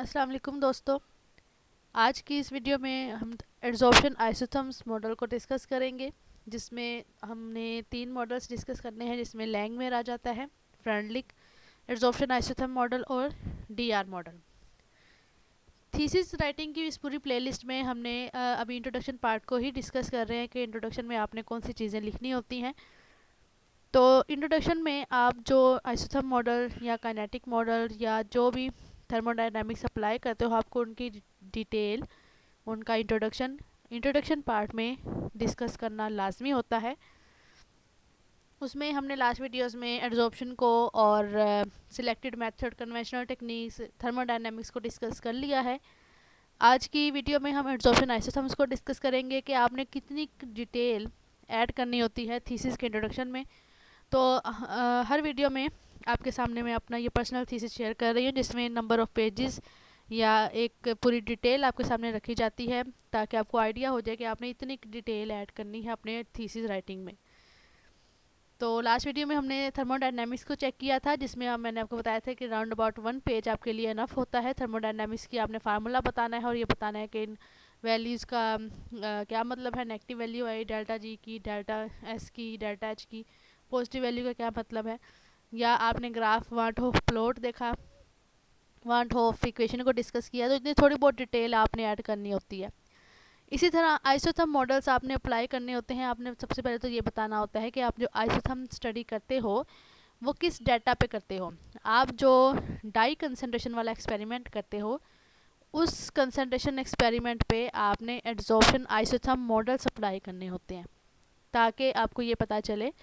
अस्सलाम वालेकुम दोस्तों। आज की इस वीडियो में हम एड्जॉर्प्शन आइसोथर्म्स मॉडल को डिस्कस करेंगे, जिसमें हमने 3 मॉडल्स डिस्कस करने हैं, जिसमें लैंगमेयर आ जाता है, फ्रेंडलिक एड्जॉर्प्शन आइसोथर्म मॉडल और डीआर मॉडल। थीसिस राइटिंग की इस पूरी प्लेलिस्ट में हमने अभी इंट्रोडक्शन पार्ट को ही डिस्कस कर रहे हैं कि इंट्रोडक्शन में आपने कौन सी चीज़ें लिखनी होती हैं। तो इंट्रोडक्शन में आप जो आइसोथर्म मॉडल या काइनेटिक मॉडल या जो भी थर्मोडायनामिक्स अप्लाई करते हो, आपको उनकी डिटेल, उनका इंट्रोडक्शन पार्ट में डिस्कस करना लाजमी होता है। उसमें हमने लास्ट वीडियोस में एड्जॉर्प्शन को और selected method, conventional techniques, thermodynamics को डिस्कस कर लिया है। आज की वीडियो में हम एड्जॉर्प्शन आइसोथर्म्स को डिस्कस करेंगे कि आपने कितनी डिटेल ऐड करनी होती है थीसिस के इंट्रोडक्शन में। तो हर वीडियो में आपके सामने मैं अपना ये पर्सनल थीसिस शेयर कर रही हूँ, जिसमें नंबर ऑफ़ पेजेस या एक पूरी डिटेल आपके सामने रखी जाती है, ताकि आपको आइडिया हो जाए कि आपने इतनी डिटेल ऐड करनी है अपने थीसिस राइटिंग में। तो लास्ट वीडियो में हमने थर्मोडायनामिक्स को चेक किया था, जिसमें मैंने आपको बताया था कि राउंड अबाउट 1 पेज आपके लिए इनफ होता है थर्मोडायनामिक्स की। आपने फार्मूला बताना है और ये बताना है कि इन वैल्यूज़ का क्या मतलब है, नेगेटिव वैल्यू आई डेल्टा जी की, डेल्टा एस की, डेल्टा एच की, पॉजिटिव वैल्यू का क्या मतलब है। या आपने ग्राफ वांट ऑफ प्लॉट देखा, वांट ऑफ इक्वेशन को डिस्कस किया, तो इतनी थोड़ी बहुत डिटेल आपने ऐड करनी होती है। इसी तरह आइसोथर्म मॉडल्स आपने अप्लाई करने होते हैं। आपने सबसे पहले तो ये बताना होता है कि आप जो आइसोथर्म स्टडी करते हो वो किस डाटा पे करते हो। आप जो डाई कंसंट्रेशन वाला एक्सपेरिमेंट करते हो, उस कंसंट्रेशन एक्सपेरिमेंट पे आपने एड्जॉर्प्शन आइसोथर्म मॉडल्स अप्लाई करने होते हैं, ताकि आपको ये पता चले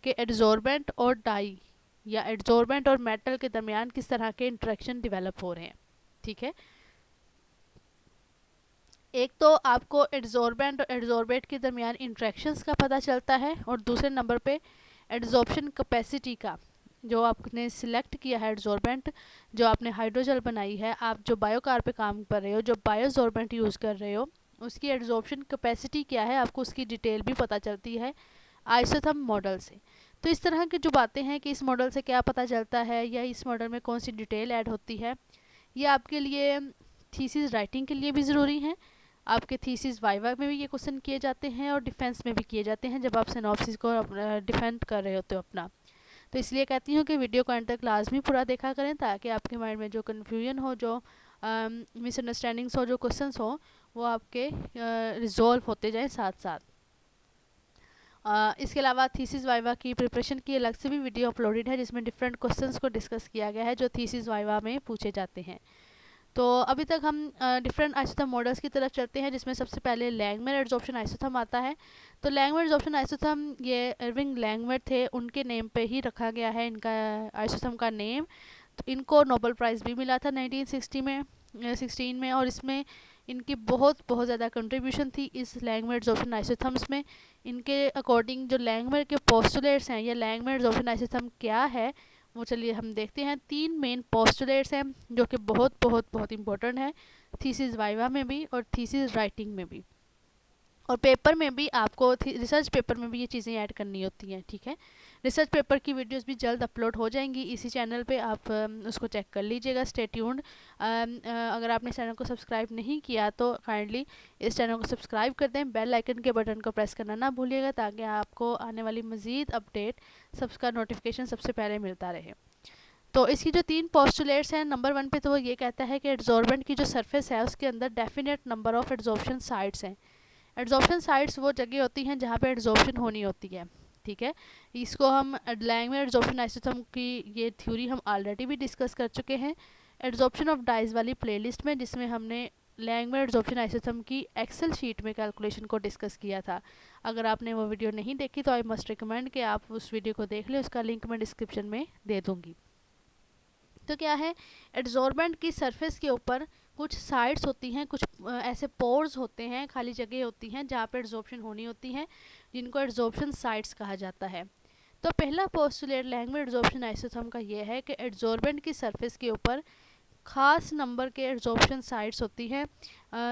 कि एड्जॉर्बेंट और डाई या एड्जॉर्बेंट और मेटल के दरमियान किस तरह के इंटरेक्शन डेवलप हो रहे हैं। ठीक है, एक तो आपको एड्जॉर्बेंट और एड्जॉर्बेट के दरमियान इंट्रैक्शंस का पता चलता है, और दूसरे नंबर पे एड्जॉर्प्शन कैपेसिटी का। जो आपने सिलेक्ट किया है एड्जॉर्बेंट, जो आपने हाइड्रोजेल बनाई है, आप जो बायोकार पे काम कर रहे हो, जो बायोजॉर्बेंट यूज़ कर रहे हो, उसकी एड्जॉर्प्शन कैपेसिटी क्या है, आपको उसकी डिटेल भी पता चलती है आइसोथर्म मॉडल से। तो इस तरह की जो बातें हैं कि इस मॉडल से क्या पता चलता है या इस मॉडल में कौन सी डिटेल ऐड होती है, ये आपके लिए थीसिस राइटिंग के लिए भी ज़रूरी है। आपके थीसिस वाइवा में भी ये क्वेश्चन किए जाते हैं और डिफेंस में भी किए जाते हैं, जब आप सिनॉप्सिस को डिफेंड कर रहे होते हो अपना। तो इसलिए कहती हूँ कि वीडियो को अंत तक लाजमी पूरा देखा करें, ताकि आपके माइंड में जो कन्फ्यूजन हो, जो मिसअंडरस्टैंडिंग्स हो, जो क्वेश्चंस हो, वो आपके रिजॉल्व होते जाएं साथ साथ। इसके अलावा थीसिस वाइवा की प्रिपरेशन की अलग से भी वीडियो अपलोडेड है, जिसमें डिफरेंट क्वेश्चंस को डिस्कस किया गया है जो थीसिस वाइवा में पूछे जाते हैं। तो अभी तक हम डिफरेंट आइसोथर्म मॉडल्स की तरफ चलते हैं, जिसमें सबसे पहले लैंगमेयर एड्जॉर्प्शन आइसोथर्म आता है। तो लैंगमेयर एड्जॉर्प्शन आइसोथर्म ये इरविंग लैंगमेयर थे, उनके नेम पे ही रखा गया है इनका आइसोथर्म का नेम। तो इनको नोबेल प्राइज़ भी मिला था 1916 में, और इसमें इनकी बहुत बहुत ज़्यादा कंट्रीब्यूशन थी इस लैंगमेयर एड्जॉर्प्शन आइसोथर्म्स में। इनके अकॉर्डिंग जो लैंगमेयर के पोस्टुलेट्स हैं, या लैंगमेयर एड्जॉर्प्शन आइसोथर्म क्या है, वो चलिए हम देखते हैं। 3 मेन पोस्टुलेट्स हैं जो कि बहुत बहुत बहुत इंपॉर्टेंट है थीसिस वाइवा में भी और थीसिस राइटिंग में भी, और पेपर में भी आपको रिसर्च पेपर में भी ये चीज़ें ऐड करनी होती हैं। ठीक है, रिसर्च पेपर की वीडियोस भी जल्द अपलोड हो जाएंगी इसी चैनल पे, आप उसको चेक कर लीजिएगा। Stay tuned. अगर आपने चैनल को सब्सक्राइब नहीं किया तो काइंडली इस चैनल को सब्सक्राइब कर दें, बेल आइकन के बटन को प्रेस करना ना भूलिएगा, ताकि आपको आने वाली मज़ीद अपडेट सबका नोटिफिकेशन सबसे पहले मिलता रहे। तो इसकी जो 3 पोस्टुलेट्स हैं, नंबर 1 पे तो वो ये कहता है कि एड्जॉर्बेंट की जो सरफेस है उसके अंदर definite number of adsorption sites हैं। एड्जॉर्प्शन साइट्स वो जगह होती हैं जहाँ पे एड्जॉर्प्शन होनी होती है। ठीक है, इसको हम लैंगमेयर एड्जॉर्प्शन आइसोथर्म की ये थ्योरी हम ऑलरेडी भी डिस्कस कर चुके हैं एड्जॉर्प्शन ऑफ डाइज वाली प्लेलिस्ट में, जिसमें हमने लैंगमेयर एड्जॉर्प्शन आइसोथर्म की एक्सेल शीट में कैलकुलेशन को डिस्कस किया था। अगर आपने वो वीडियो नहीं देखी तो आई मस्ट रिकमेंड कि आप उस वीडियो को देख लें, उसका लिंक मैं डिस्क्रिप्शन में दे दूँगी। तो क्या है, एड्जॉर्बेंट की सरफेस के ऊपर कुछ साइड्स होती हैं, कुछ ऐसे पोर्स होते हैं, खाली जगह होती हैं जहाँ पे एड्जॉर्प्शन होनी होती है, जिनको एड्जॉर्प्शन साइट्स कहा जाता है। तो पहला पोस्टुलेट लैंगमेयर एड्जॉर्प्शन आइसोथर्म का ये है कि एड्जॉर्बेंट की सरफेस के ऊपर खास नंबर के एड्जॉर्प्शन साइट्स होती हैं,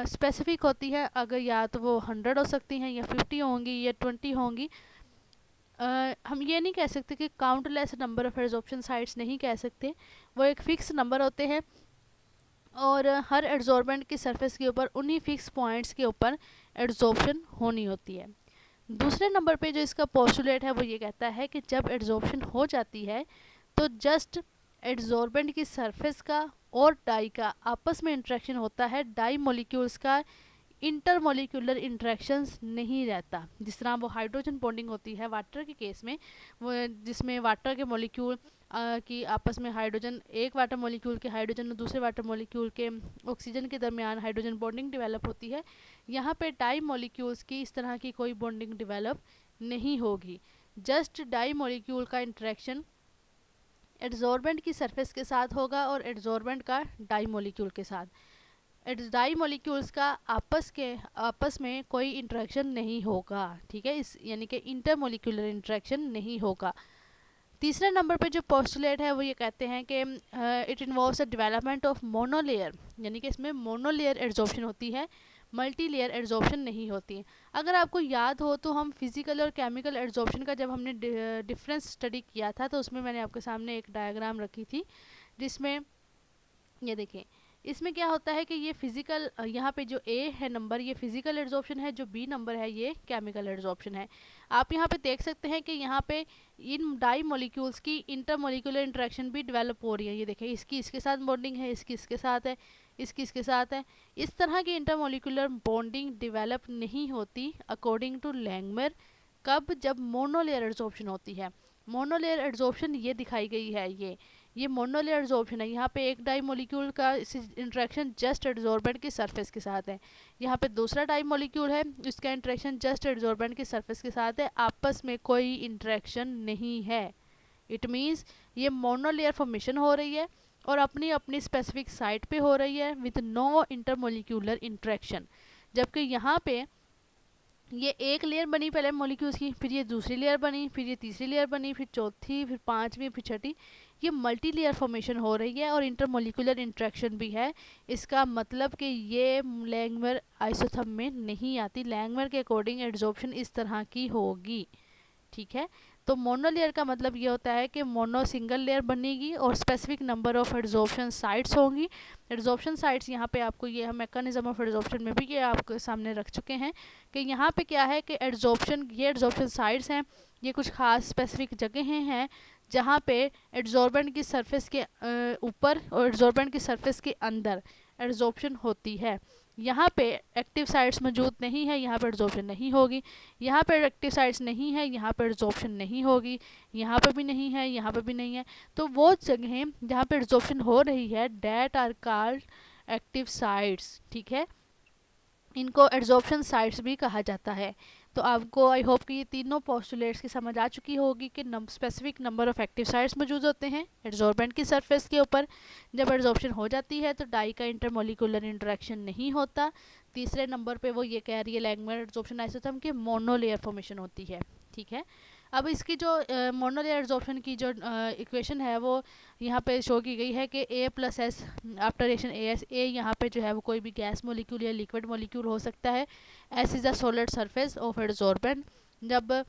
स्पेसिफिक होती है। अगर या तो वो 100 हो सकती हैं, या 50 होंगी, या 20 होंगी। हम ये नहीं कह सकते कि countless number of adsorption sites नहीं कह सकते, वो एक फ़िक्स नंबर होते हैं और हर एड्जॉर्बेंट की सरफेस के ऊपर उन्हीं फिक्स पॉइंट्स के ऊपर एड्जॉर्प्शन होनी होती है। दूसरे नंबर पे जो इसका पोस्टुलेट है वो ये कहता है कि जब एड्जॉर्प्शन हो जाती है तो जस्ट एड्जॉर्बेंट की सरफेस का और डाई का आपस में इंटरेक्शन होता है, डाई मॉलिक्यूल्स का इंटरमोलिकुलर इंटरेक्शंस नहीं रहता। जिस तरह वो हाइड्रोजन बॉन्डिंग होती है वाटर के केस में, वो जिसमें वाटर के मॉलिक्यूल की आपस में हाइड्रोजन, एक वाटर मॉलिक्यूल के हाइड्रोजन और दूसरे वाटर मॉलिक्यूल के ऑक्सीजन के दरमियान हाइड्रोजन बॉन्डिंग डेवलप होती है। यहाँ पे डाई मॉलिक्यूल्स की इस तरह की कोई बॉन्डिंग डेवलप नहीं होगी। जस्ट डाई मॉलिक्यूल का इंटरेक्शन एड्जॉर्बेंट की सरफेस के साथ होगा और एड्जॉर्बेंट का डाई मॉलिक्यूल के साथ। डाई मॉलिक्यूल्स का आपस में कोई इंटरेक्शन नहीं होगा, ठीक है, इस यानी कि इंटरमोलिकुलर इंटरेक्शन नहीं होगा। तीसरे नंबर पे जो पोस्टुलेट है वो ये कहते हैं कि it involves the development of monolayer, यानी कि इसमें मोनोलेयर एड्जॉर्प्शन होती है, मल्टी लेयर एड्जॉर्प्शन नहीं होती है। अगर आपको याद हो तो हम फिजिकल और केमिकल एड्जॉर्प्शन का जब हमने डिफरेंस स्टडी किया था तो उसमें मैंने आपके सामने एक डायग्राम रखी थी, जिसमें ये देखें, इसमें क्या होता है कि ये फिजिकल, यहाँ पे जो ए है नंबर ये फिजिकल एड्जॉर्प्शन है, जो बी नंबर है ये केमिकल एड्जॉर्प्शन है। आप यहाँ पे देख सकते हैं कि यहाँ पे इन डाई मॉलिक्यूल्स की इंटरमोलिकुलर इंटरेक्शन भी डेवलप हो रही है। ये देखें, इसकी इसके साथ बॉन्डिंग है, इसकी इसके साथ है, इसकी इसके साथ है। इस तरह की इंटरमोलिकुलर बॉन्डिंग डेवलप नहीं होती अकॉर्डिंग टू लैंगमर। कब? जब मोनोलेयर एड्जॉर्प्शन होती है। मोनोलेयर एड्जॉर्प्शन ये दिखाई गई है, ये मोनोलेयर एड्जॉर्प्शन है। यहाँ पे एक डाई मॉलिक्यूल का इंटरेक्शन जस्ट एड्जॉर्बेंट की सरफेस के साथ है, यहाँ पे दूसरा डाई मॉलिक्यूल है इसका इंटरेक्शन जस्ट एड्जॉर्बेंट की सरफेस के साथ है, आपस में कोई इंटरेक्शन नहीं है। इट मीन्स ये मोनोलेयर फॉर्मेशन हो रही है और अपनी अपनी स्पेसिफिक साइट पे हो रही है विद नो इंटरमोलिक्यूलर इंटरेक्शन। जबकि यहाँ पे ये एक लेयर बनी पहले मॉलिक्यूल्स की, फिर ये दूसरी लेयर बनी, फिर ये तीसरी लेयर बनी, फिर चौथी, फिर पांचवी, फिर छठी, ये मल्टी लेयर फॉर्मेशन हो रही है और इंटरमोलिकुलर इंटरेक्शन भी है। इसका मतलब कि ये लैंगमर आइसोथर्म में नहीं आती। लैंगमर के अकॉर्डिंग एड्जॉर्प्शन इस तरह की होगी, ठीक है। तो मोनोलेयर का मतलब ये होता है कि मोनो सिंगल लेयर बनेगी और specific number of adsorption sites होंगी। एड्जॉर्प्शन साइट्स यहाँ पे आपको ये हम मैकेनिज्म ऑफ एड्जॉर्प्शन में भी ये आपके सामने रख चुके हैं कि यहाँ पे क्या है कि ये एड्जॉर्प्शन साइट्स हैं, ये कुछ खास स्पेसिफिक जगहें हैं जहाँ पे एड्जॉर्बेंट की सरफेस के ऊपर और एड्जॉर्बेंट की सरफेस के अंदर एड्जॉर्प्शन होती है। यहाँ पे एक्टिव साइट्स मौजूद नहीं है, यहाँ पर एड्जॉर्प्शन नहीं होगी। यहाँ पर एक्टिव साइट्स नहीं है, यहाँ पर एड्जॉर्प्शन नहीं होगी। यहाँ पर भी नहीं है, यहाँ पर भी नहीं है। तो वो जगहें जहाँ पर एड्जॉर्प्शन हो रही है that are called active sites, ठीक है। इनको एड्जॉर्प्शन साइट्स भी कहा जाता है। तो आपको आई होप कि ये तीनों पोस्टुलेट्स की समझ आ चुकी होगी कि specific number of active sites मौजूद होते हैं एड्जॉर्बेंट की सरफेस के ऊपर। जब एड्जॉर्प्शन हो जाती है तो डाई का इंटरमोलिकुलर इंटरेक्शन नहीं होता। तीसरे नंबर पे वो ये कह रही है लैंगमर एड्जॉर्प्शन आइसोथर्म की मोनोलेयर फॉर्मेशन होती है, ठीक है। अब इसकी जो मोनोलेयर एड्जॉर्प्शन की जो इक्वेशन है वो यहाँ पे शो की गई है कि A plus S after reaction A S. A यहाँ पे जो है वो कोई भी गैस मॉलिक्यूल या लिक्विड मॉलिक्यूल हो सकता है। S is a solid surface of adsorbent. जब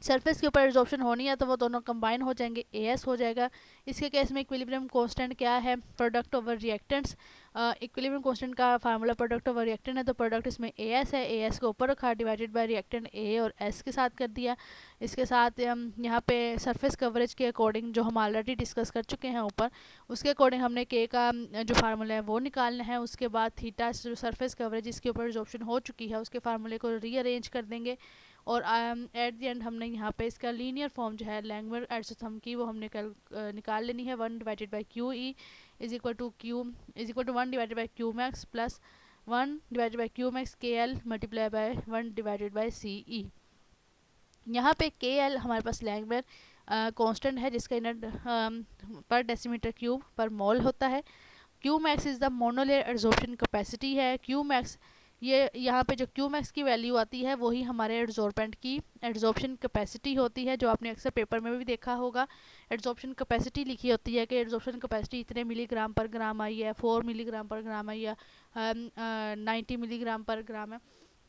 सरफेस के ऊपर एड्जॉर्प्शन होनी है तो वो दोनों कंबाइन हो जाएंगे, एस हो जाएगा। इसके केस में इक्विलिब्रियम कांस्टेंट क्या है? Product over reactants. Equilibrium constant का फार्मूला प्रोडक्ट ओवर रिएक्टेंट है, तो प्रोडक्ट इसमें एस है, एस को ऊपर रखा डिवाइडेड बाय रिएक्टेंट ए और एस के साथ कर दिया। इसके साथ यहाँ पे सरफेस कवरेज के अकॉर्डिंग जो हम ऑलरेडी डिस्कस कर चुके हैं ऊपर, उसके अकॉर्डिंग हमने के का जो फार्मूला है वो निकालना है। उसके बाद थीटा जो सरफेस कवरेज इसके ऊपर एड्जॉर्प्शन हो चुकी है उसके फार्मूले को रीअरेंज कर देंगे और एट द एंड हमने यहाँ पे इसका लीनियर फॉर्म जो है लैंगमर आइसोथर्म की वो हमने निकाल लेनी है। 1 divided by Q E is equal to 1 divided by Q max plus 1 divided by Q max K L multiply by 1 divided by C E. यहाँ पे के एल हमारे पास लैंगमर कांस्टेंट है जिसका यूनिट पर डेसीमीटर क्यूब पर मोल होता है। Q max is the monolayer adsorption capacity है। क्यू मैक्स ये यहाँ पे जो क्यू मैक्स की वैल्यू आती है वही हमारे एड्जॉर्बेंट की एड्जॉर्प्शन कैपेसिटी होती है, जो आपने अक्सर पेपर में भी देखा होगा। एड्जॉर्प्शन कैपेसिटी लिखी होती है कि एड्जॉर्प्शन कैपेसिटी इतने मिलीग्राम पर ग्राम आई है, 4 मिलीग्राम पर ग्राम आई है, 90 मिलीग्राम पर ग्राम है।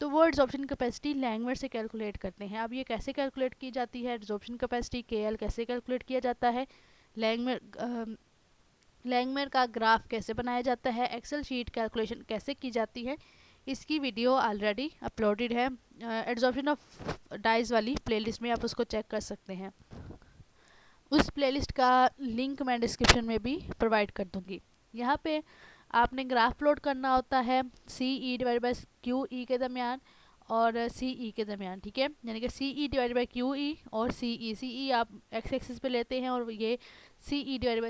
तो वो एड्जॉर्प्शन कैपेसिटी लैंगमर से कैलकुलेट करते हैं। अब ये कैसे कैलकुलेट की जाती है एड्जॉर्प्शन कैपेसिटी के एल कैसे कैलकुलेट किया जाता है? लैंगमर लैंगमेयर का ग्राफ कैसे बनाया जाता है, एक्सेल शीट कैलकुलेशन कैसे की जाती है, इसकी वीडियो ऑलरेडी अपलोडेड है एड्जॉर्प्शन ऑफ डाइज वाली प्लेलिस्ट में, आप उसको चेक कर सकते हैं। उस प्लेलिस्ट का लिंक मैं डिस्क्रिप्शन में भी प्रोवाइड कर दूंगी। यहाँ पे आपने ग्राफ प्लॉट करना होता है C E divide by Q E के दरमियान और सी ई के दरमियान, ठीक है। यानी कि C E divide by Q E और सी ई आप एक्स एक्सिस पे लेते हैं और ये C E divide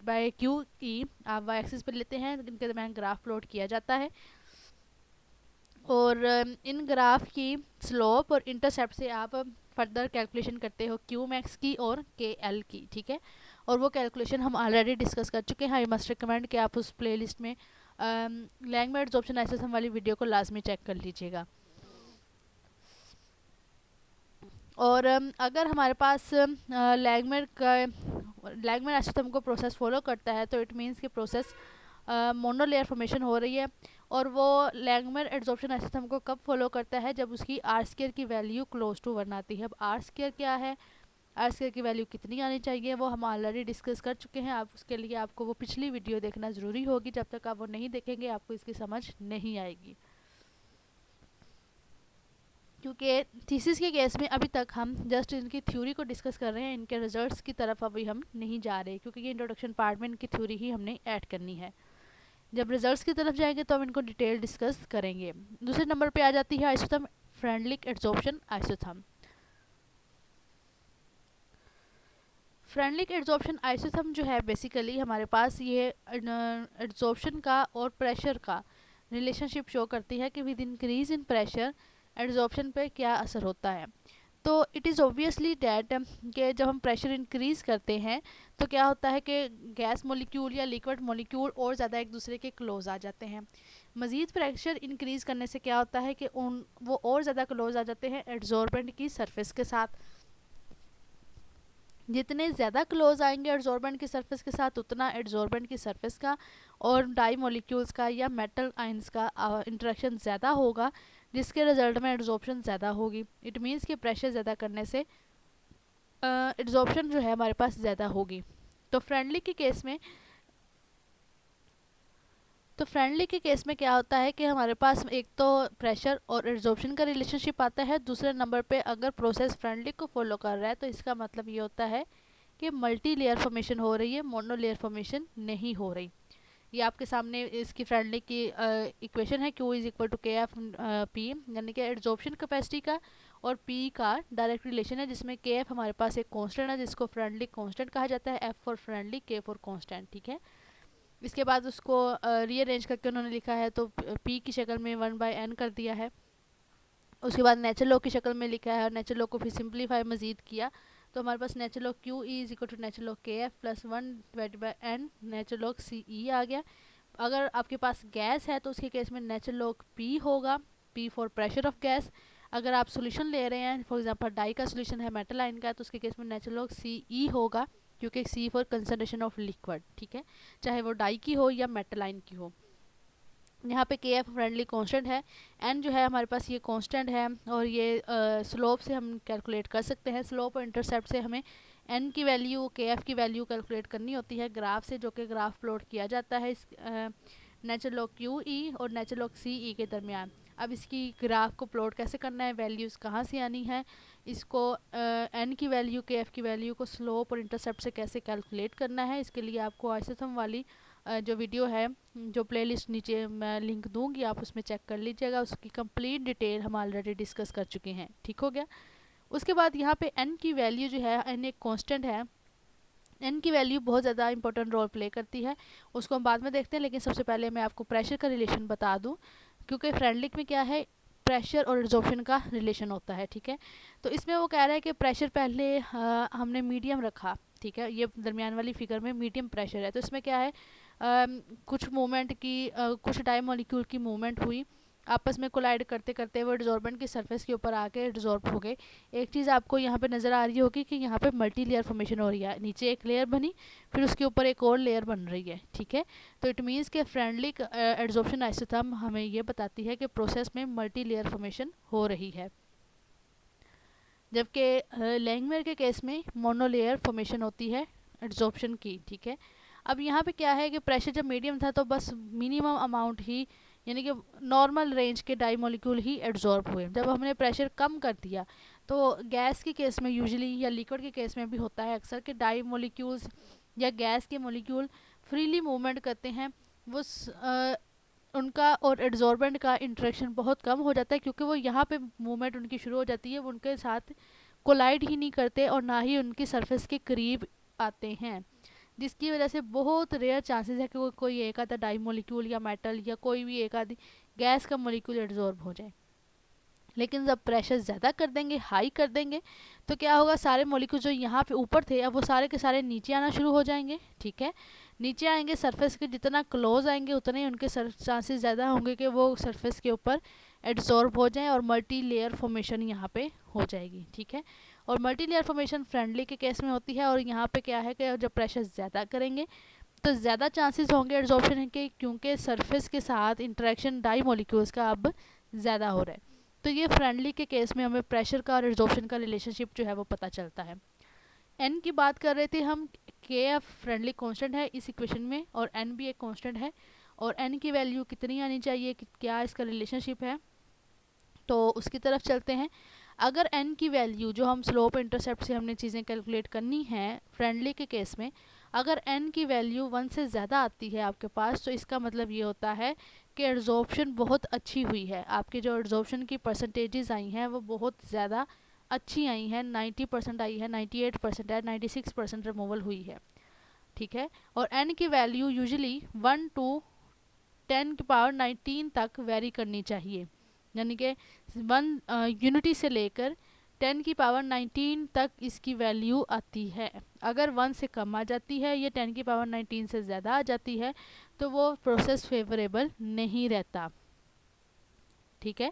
by Q E आप वाई एक्सिस पे लेते हैं। इनके दरमियान ग्राफ प्लॉट किया जाता है और इन ग्राफ की स्लोप और इंटरसेप्ट से आप फर्दर कैलकुलेशन करते हो क्यू मैक्स की और के एल की, ठीक है। और वो कैलकुलेशन हम ऑलरेडी डिस्कस कर चुके हैं। आई मस्ट रिकमेंड कि आप उस प्लेलिस्ट में लैंगमेयर एड्सॉर्प्शन एनालिसिस वाली वीडियो को लाजमी चेक कर लीजिएगा। और अगर हमारे पास लैंगमेयर एनालिसिस हमको प्रोसेस फॉलो करता है तो इट मीन्स कि प्रोसेस मोनोलेयर फॉर्मेशन हो रही है। और वो लैंगमेयर एड्सॉर्प्शन एनालिसिस हमको कब फॉलो करता है, जब उसकी आर स्क्वायर की वैल्यू क्लोज टू 1 आती है। अब आर स्क्वायर क्या है, आर स्क्वायर की वैल्यू कितनी आनी चाहिए, वो हम ऑलरेडी डिस्कस कर चुके हैं। आप उसके लिए आपको वो पिछली वीडियो देखना ज़रूरी होगी। जब तक आप वो नहीं देखेंगे आपको इसकी समझ नहीं आएगी, क्योंकि थीसिस के केस में अभी तक हम जस्ट इनकी थ्योरी को डिस्कस कर रहे हैं, इनके रिजल्ट्स की तरफ अभी हम नहीं जा रहे, क्योंकि ये इंट्रोडक्शन पार्ट में इनकी थ्योरी ही हमने ऐड करनी है। जब रिजल्ट्स की तरफ जाएंगे तो हम इनको डिटेल डिस्कस करेंगे। दूसरे नंबर पे आ जाती है isotherm Freundlich adsorption isotherm. Freundlich adsorption isotherm जो है बेसिकली हमारे पास ये एड्सॉर्प्शन का और प्रेशर का रिलेशनशिप शो करती है कि with increase in pressure adsorption पे क्या असर होता है। तो इट इज़ ऑब्वियसली डैट कि जब हम प्रेशर इंक्रीज़ करते हैं तो क्या होता है कि गैस मॉलिक्यूल या लिक्विड मॉलिक्यूल और ज़्यादा एक दूसरे के क्लोज आ जाते हैं। मज़ीद प्रेशर इंक्रीज़ करने से क्या होता है कि वो और ज़्यादा क्लोज आ जाते हैं एड्सॉर्बेंट की सरफेस के साथ। जितने ज़्यादा क्लोज आएंगे एड्सॉर्बेंट की सरफेस के साथ, उतना एड्सॉर्बेंट की सरफेस का और डाई मॉलिक्यूल्स का या मेटल आयंस का इंटरेक्शन ज़्यादा होगा, जिसके रिजल्ट में एड्सॉर्प्शन ज़्यादा होगी। इट मीन्स कि प्रेशर ज़्यादा करने से एड्सॉर्प्शन जो है हमारे पास ज़्यादा होगी। तो फ्रेंडली के केस में क्या होता है कि हमारे पास एक तो प्रेशर और एड्सॉर्प्शन का रिलेशनशिप आता है। दूसरे नंबर पे अगर प्रोसेस फ्रेंडली को फॉलो कर रहा है तो इसका मतलब ये होता है कि मल्टी लेयर फॉर्मेशन हो रही है, मोनो लेयर फॉर्मेशन नहीं हो रही। ये आपके सामने इसकी फ्रेंडली की इक्वेशन है, Q इज इक्वल टू के एफ पी, यानी कि एड्सॉर्प्शन कैपेसिटी का और P का डायरेक्ट रिलेशन है, जिसमें के एफ हमारे पास एक कांस्टेंट है जिसको फ्रेंडली कांस्टेंट कहा जाता है, F for friendly, K for constant, ठीक है। इसके बाद उसको रीअरेंज करके उन्होंने लिखा है तो P की शक्ल में 1/n कर दिया है। उसके बाद नेचुरल लॉग की शक्ल में लिखा है और नेचुरल लॉग को फिर सिंप्लीफाई मजीद किया तो हमारे पास natural log Q E is equal to natural log K F plus 1/n natural log C E आ गया। अगर आपके पास गैस है तो उसके केस में नेचुरल लॉग P होगा, P for pressure of gas. अगर आप सोल्यूशन ले रहे हैं, फॉर एग्जांपल डाई का सोल्यूशन है मेटल आयन का, तो उसके केस में नेचुरल लॉग C E होगा, क्योंकि C for concentration of liquid, ठीक है, चाहे वो डाई की हो या मेटल आयन की हो। यहाँ पे के एफ फ्रेंडली कांस्टेंट है, एन जो है हमारे पास ये कांस्टेंट है और ये स्लोप से हम कैलकुलेट कर सकते हैं। स्लोप और इंटरसेप्ट से हमें एन की वैल्यू के एफ की वैल्यू कैलकुलेट करनी होती है ग्राफ से, जो कि ग्राफ प्लॉट किया जाता है इस नेचुरल लॉग क्यू ई और नेचुरल लॉग सी ई के दरमियान। अब इसकी ग्राफ को प्लॉट कैसे करना है, वैल्यूज़ कहाँ से आनी है, इसको एन की वैल्यू के एफ की वैल्यू को स्लोप और इंटरसेप्ट से कैसे कैलकुलेट करना है, इसके लिए आपको आइसोथर्म वाली जो वीडियो है, जो प्लेलिस्ट नीचे मैं लिंक दूंगी, आप उसमें चेक कर लीजिएगा। उसकी कंप्लीट डिटेल हम ऑलरेडी डिस्कस कर चुके हैं, ठीक हो गया। उसके बाद यहाँ पे एन की वैल्यू जो है, एन एक कांस्टेंट है, एन की वैल्यू बहुत ज़्यादा इंपॉर्टेंट रोल प्ले करती है, उसको हम बाद में देखते हैं। लेकिन सबसे पहले मैं आपको प्रेशर का रिलेशन बता दूँ, क्योंकि फ्रेंडलिक में क्या है, प्रेशर और एब्जॉर्प्शन का रिलेशन होता है, ठीक है। तो इसमें वो कह रहा है कि प्रेशर पहले हमने मीडियम रखा, ठीक है, ये दरमियान वाली फिगर में मीडियम प्रेशर है। तो इसमें क्या है, कुछ मूवमेंट की कुछ डाई मॉलिक्यूल की मूवमेंट हुई, आपस में कोलाइड करते करते वो एड्सॉर्बेंट की सरफेस के ऊपर आके एड्सॉर्ब हो गए। एक चीज़ आपको यहाँ पे नज़र आ रही होगी कि यहाँ पे मल्टी लेयर फॉर्मेशन हो रही है, नीचे एक लेयर बनी फिर उसके ऊपर एक और लेयर बन रही है, ठीक है। तो इट मीन्स के फ्रेंडली एड्सॉर्प्शन आइसोथर्म हमें ये बताती है कि प्रोसेस में मल्टी लेयर फॉर्मेशन हो रही है, जबकि लैंगमेयर के केस में मोनोलेयर फॉर्मेशन होती है एड्सॉर्प्शन की, ठीक है। अब यहाँ पे क्या है कि प्रेशर जब मीडियम था तो बस मिनिमम अमाउंट ही, यानी कि नॉर्मल रेंज के डाई मॉलिक्यूल ही एब्जॉर्ब हुए। जब हमने प्रेशर कम कर दिया तो गैस के केस में यूजुअली या लिक्विड के केस में भी होता है अक्सर कि डाई मॉलिक्यूल्स या गैस के मॉलिक्यूल फ्रीली मूवमेंट करते हैं। वो उनका और एड्जॉर्बेंट का इंटरेक्शन बहुत कम हो जाता है, क्योंकि वो यहाँ पे मूवमेंट उनकी शुरू हो जाती है, वो उनके साथ कोलाइड ही नहीं करते और ना ही उनकी सरफेस के करीब आते हैं, जिसकी वजह से बहुत रेयर चांसेस है कि कोई एक आधा डाई मॉलिक्यूल या मेटल या कोई भी एक आधी गैस का मॉलिक्यूल एब्जॉर्ब हो जाए। लेकिन जब प्रेशर ज़्यादा कर देंगे, हाई कर देंगे, तो क्या होगा, सारे मॉलिक्यूल जो यहाँ पे ऊपर थे अब वो सारे के सारे नीचे आना शुरू हो जाएंगे। ठीक है, नीचे आएंगे, सरफेस के जितना क्लोज आएंगे उतने ही उनके चांसेस ज़्यादा होंगे कि वो सरफेस के ऊपर एब्जॉर्ब हो जाएं और मल्टी लेयर फॉर्मेशन यहाँ पे हो जाएगी। ठीक है, और मल्टी लेयर फॉर्मेशन फ्रेंडली के केस में होती है, और यहाँ पे क्या है कि जब प्रेशर ज़्यादा करेंगे तो ज़्यादा चांसेस होंगे एब्जॉर्प्शन के, क्योंकि सरफेस के साथ इंटरेक्शन डाई मॉलिक्यूल्स का अब ज़्यादा हो रहा है। तो ये फ्रेंडली के केस में हमें प्रेशर का और एब्जॉर्प्शन का रिलेशनशिप जो है वो पता चलता है। एन की बात कर रहे थे हम, के एफ फ्रेंडली कांस्टेंट है इस इक्वेशन में और एन भी एक कांस्टेंट है, और एन की वैल्यू कितनी आनी चाहिए, क्या इसका रिलेशनशिप है, तो उसकी तरफ चलते हैं। अगर एन की वैल्यू जो हम स्लोप इंटरसेप्ट से हमने चीज़ें कैलकुलेट करनी है फ्रेंडली के केस में, अगर एन की वैल्यू 1 से ज़्यादा आती है आपके पास, तो इसका मतलब ये होता है कि एड्जॉर्प्शन बहुत अच्छी हुई है, आपकी जो एड्जॉर्प्शन की परसेंटेजेस आई हैं वो बहुत ज़्यादा अच्छी आई हैं, 90% आई है, 98% है, 96% रिमूवल हुई है। ठीक है, और एन की वैल्यू यूजुअली 1 to 10 की पावर 19 तक वेरी करनी चाहिए, यानी कि 1 यूनिटी से लेकर 10 की पावर 19 तक इसकी वैल्यू आती है। अगर 1 से कम आ जाती है या 10 की पावर 19 से ज़्यादा आ जाती है तो वो प्रोसेस फेवरेबल नहीं रहता। ठीक है,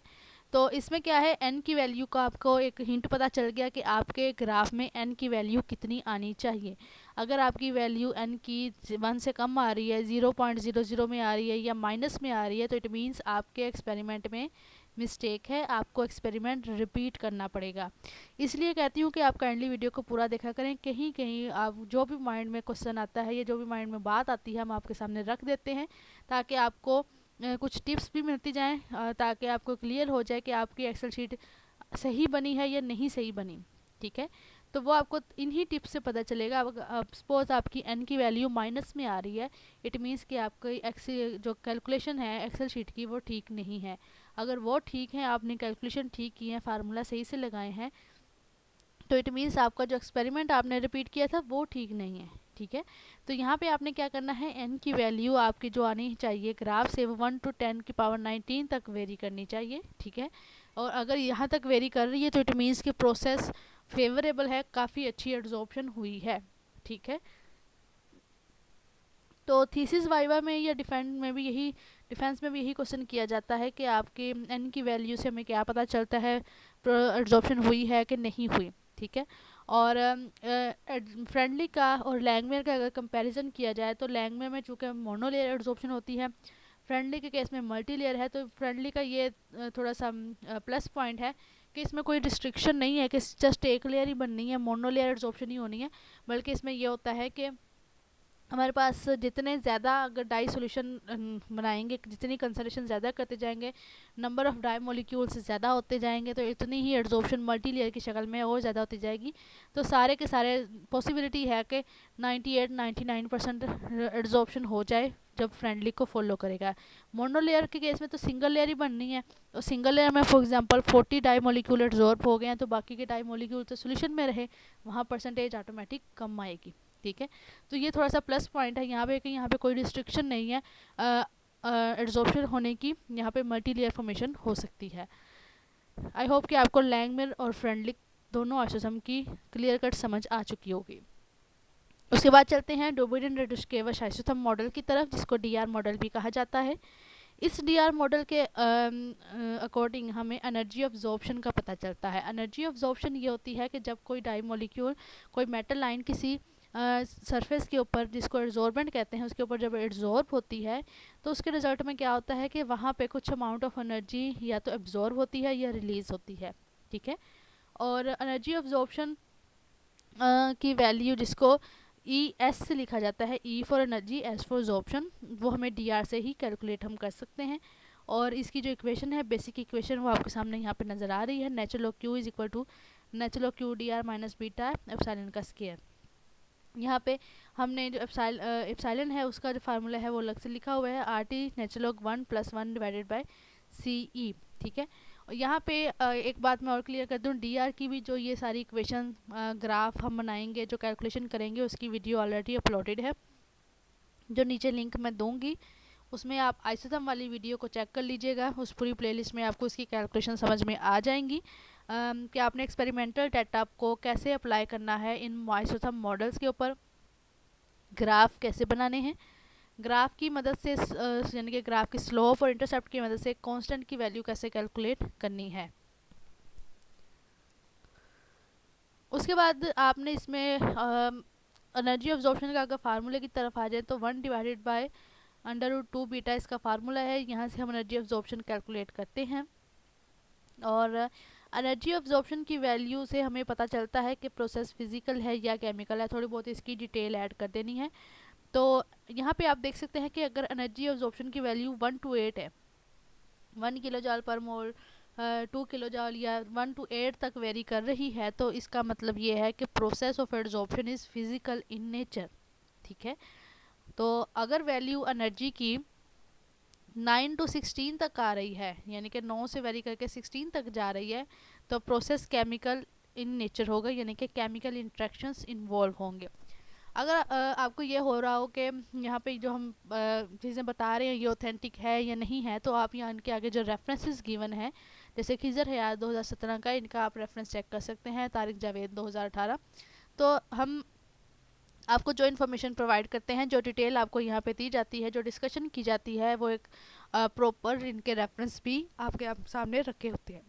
तो इसमें क्या है, एन की वैल्यू का आपको एक हिंट पता चल गया कि आपके ग्राफ में एन की वैल्यू कितनी आनी चाहिए। अगर आपकी वैल्यू एन की 1 से कम आ रही है, 0.00 में आ रही है या माइनस में आ रही है, तो इट मीन्स आपके एक्सपेरिमेंट में मिस्टेक है, आपको एक्सपेरिमेंट रिपीट करना पड़ेगा। इसलिए कहती हूँ कि आप काइंडली वीडियो को पूरा देखा करें, कहीं कहीं आप जो भी माइंड में क्वेश्चन आता है या जो भी माइंड में बात आती है हम आपके सामने रख देते हैं, ताकि आपको कुछ टिप्स भी मिलती जाएँ, ताकि आपको क्लियर हो जाए कि आपकी एक्सेल शीट सही बनी है या नहीं सही बनी। ठीक है, तो वो आपको इन्हीं टिप्स से पता चलेगा। अब सपोज आपकी एन की वैल्यू माइनस में आ रही है, इट मीन्स कि आपकी एक्सेल जो कैलकुलेशन है एक्सेल शीट की वो ठीक नहीं है। अगर वो ठीक है, आपने कैलकुलेशन ठीक की है, फार्मूला सही से लगाए हैं, तो इट मीन्स आपका जो एक्सपेरिमेंट आपने रिपीट किया था वो ठीक नहीं है। ठीक है, तो यहाँ पे आपने क्या करना है, एन की वैल्यू आपकी जो आनी चाहिए ग्राफ से वो 1 to 10 की पावर 19 तक वेरी करनी चाहिए। ठीक है, और अगर यहाँ तक वेरी कर रही है तो इट मीन्स कि प्रोसेस फेवरेबल है, काफ़ी अच्छी एब्जॉर्प्शन हुई है। ठीक है, तो थीसिस वाइवा में या डिफेंस में भी यही क्वेश्चन किया जाता है कि आपके एन की वैल्यू से हमें क्या पता चलता है एब्जॉर्प्शन हुई है कि नहीं हुई। ठीक है, और फ्रेंडली का और लैंगमेयर का अगर कंपैरिजन किया जाए तो लैंगमेयर में चूँकि मोनोलेयर एब्जॉर्प्शन होती है, फ्रेंडली के केस में मल्टी लेयर है, तो फ्रेंडली का ये थोड़ा सा प्लस पॉइंट है कि इसमें कोई रिस्ट्रिक्शन नहीं है कि जस्ट एक लेयर ही बननी है, मोनोलेयर एब्जॉर्प्शन ही होनी है, बल्कि इसमें यह होता है कि हमारे पास जितने ज़्यादा अगर डाई सोल्यूशन बनाएंगे, जितनी कंसंट्रेशन ज़्यादा करते जाएंगे, नंबर ऑफ़ डाई मॉलिक्यूल्स ज़्यादा होते जाएंगे, तो इतनी ही एड्जॉर्प्शन मल्टी लेयर की शक्ल में और ज़्यादा होती जाएगी। तो सारे के सारे पॉसिबिलिटी है कि 98-99% एड्जॉर्प्शन हो जाए जब फ्रेंडली को फॉलो करेगा। मोनो लेयर के केस में तो सिंगल लेयर ही बननी है, और सिंगल लेयर में for example 40 dye molecule adsorb हो गए हैं, तो बाकी के डाई मॉलिक्यूल तो सोल्यूशन में रहे, वहाँ परसेंटेज ऑटोमेटिक कम आएगी। ठीक है, तो ये थोड़ा सा प्लस पॉइंट है यहाँ पे कि यहाँ पे कोई रिस्ट्रिक्शन नहीं है एड्जॉर्प्शन होने की, यहाँ पे मल्टी लेयर फॉर्मेशन हो सकती है। आई होप कि आपको लैंगमेयर और फ्रेंडली दोनों आइसोटोप की क्लियर कट समझ आ चुकी होगी। उसके बाद चलते हैं डोबेरियन रेडुस्केवच आइसोटोप मॉडल की तरफ, जिसको डीआर मॉडल भी कहा जाता है। इस डीआर मॉडल के अकॉर्डिंग हमें एनर्जी ऑब्जॉर्प्शन का पता चलता है। एनर्जी ऑब्जॉर्प्शन ये होती है कि जब कोई डाई मॉलिक्यूल, कोई मेटल लाइन किसी सरफेस के ऊपर, जिसको एड्जॉर्बेंट कहते हैं, उसके ऊपर जब एड्जॉर्ब होती है, तो उसके रिजल्ट में क्या होता है कि वहाँ पे कुछ अमाउंट ऑफ एनर्जी या तो एब्जॉर्ब होती है या रिलीज़ होती है। ठीक है, और एनर्जी ऑब्जॉर्प्शन की वैल्यू जिसको ई एस से लिखा जाता है, E for energy, S for absorption, वो हमें डी आर से ही कैलकुलेट हम कर सकते हैं। और इसकी जो इक्वेशन है, बेसिक इक्वेशन, वो आपके सामने यहाँ पे नज़र आ रही है। Natural of Q is equal to natural of Q D R minus beta epsilon का स्क्वायर। यहाँ पे हमने जो एप्सिलॉन है उसका जो फार्मूला है वो अलग से लिखा हुआ है, R T natural of 1+1 divided by C E. ठीक है, और यहाँ पे एक बात मैं और क्लियर कर दूँ, डी आर की भी जो ये सारी इक्वेशन ग्राफ हम बनाएंगे, जो कैलकुलेशन करेंगे, उसकी वीडियो ऑलरेडी अपलोडेड है, जो नीचे लिंक मैं दूंगी। उसमें आप आइसोथर्म वाली वीडियो को चेक कर लीजिएगा, उस पूरी प्लेलिस्ट में आपको इसकी कैलकुलेशन समझ में आ जाएंगी कि आपने एक्सपेरिमेंटल डेटा को कैसे अप्लाई करना है इन आइसोथर्म मॉडल्स के ऊपर, ग्राफ कैसे बनाने हैं, ग्राफ की मदद से यानी कि ग्राफ की स्लोप और इंटरसेप्ट की मदद से कांस्टेंट की वैल्यू कैसे कैलकुलेट करनी है। उसके बाद आपने इसमें एनर्जी ऑब्जॉर्प्शन का अगर फार्मूले की तरफ आ जाए तो 1 डिवाइडेड बाय √2 बीटा इसका फार्मूला है। यहाँ से हम एनर्जी ऑब्जॉर्प्शन कैलकुलेट करते हैं, और एनर्जी ऑब्जॉर्प्शन की वैल्यू से हमें पता चलता है कि प्रोसेस फिजिकल है या केमिकल है। थोड़ी बहुत इसकी डिटेल ऐड कर देनी है। तो यहाँ पे आप देख सकते हैं कि अगर एनर्जी ऑब्जॉर्प्शन की वैल्यू 1 to 8 है, 1 किलो जॉल पर मोल, 2 किलो जॉल, या 1 to 8 तक वेरी कर रही है, तो इसका मतलब ये है कि process of absorption is physical in nature. ठीक है, तो अगर वैल्यू एनर्जी की 9 to 16 तक आ रही है, यानी कि 9 से वेरी करके 16 तक जा रही है, तो प्रोसेस केमिकल इन नेचर होगा, यानी कि केमिकल इंट्रैक्शंस इन्वॉल्व होंगे। अगर आपको ये हो रहा हो कि यहाँ पे जो हम चीज़ें बता रहे हैं ये ऑथेंटिक है या नहीं है, तो आप यहाँ इनके आगे जो रेफरेंसेस गिवन है, जैसे खिजर हयात 2017 का, इनका आप रेफरेंस चेक कर सकते हैं, तारिक जावेद 2018। तो हम आपको जो इन्फॉर्मेशन प्रोवाइड करते हैं, जो डिटेल आपको यहाँ पे दी जाती है, जो डिस्कशन की जाती है, वो एक प्रॉपर इनके रेफरेंस भी आपके सामने रखे होते हैं।